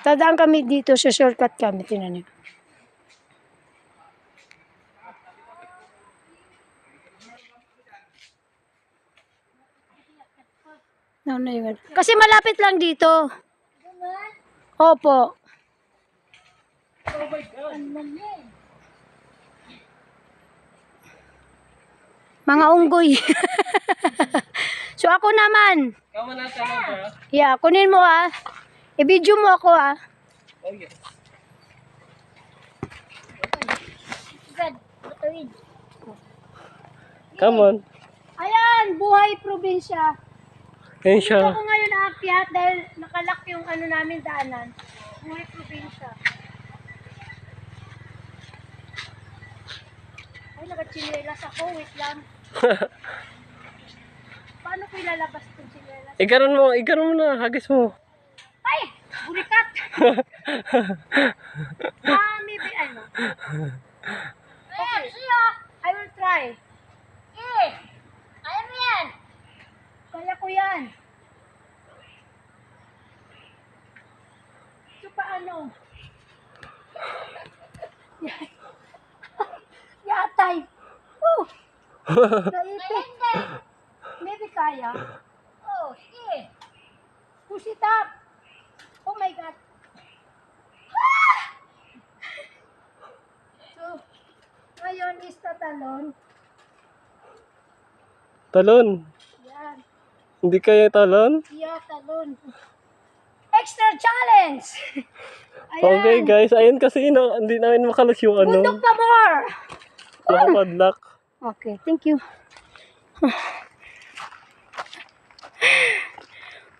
Dadaan kami dito sa shortcut kami. Tingnan niyo. No, no, yun. Kasi malapit lang dito. Opo. Mga unggoy. So ako naman. Yeah, kunin mo ah. I-video mo ako ah. Come on. Ayan, buhay probinsya. Ayan Dito siya. ako ngayon aakyat dahil nakalak yung ano namin daanan. Buhay probinsya. Ay, nakachinelas ako. Wait lang. Paano ko ilalabas itong chinelas? Ikaroon mo na, hagis mo. Ay! Burikat! Maybe ano. Okay. I will try. Kaya mo yan. Kaya ko yan. So paano? Yatay. Naipit. Maybe kaya. Oh, sige. Push it up. Oh my God. So, ngayon is tatalon. Talon. Yan. Hindi kaya talon? Yeah, talon. Extra challenge! Ayan. Okay guys, ayun kasi hindi namin makalas yung Bundok pa more! nakapadlock. Okay, thank you.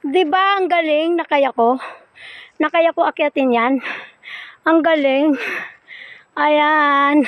Diba ang galing? Nakaya ko akyatin yan. Ang galing. Ayan.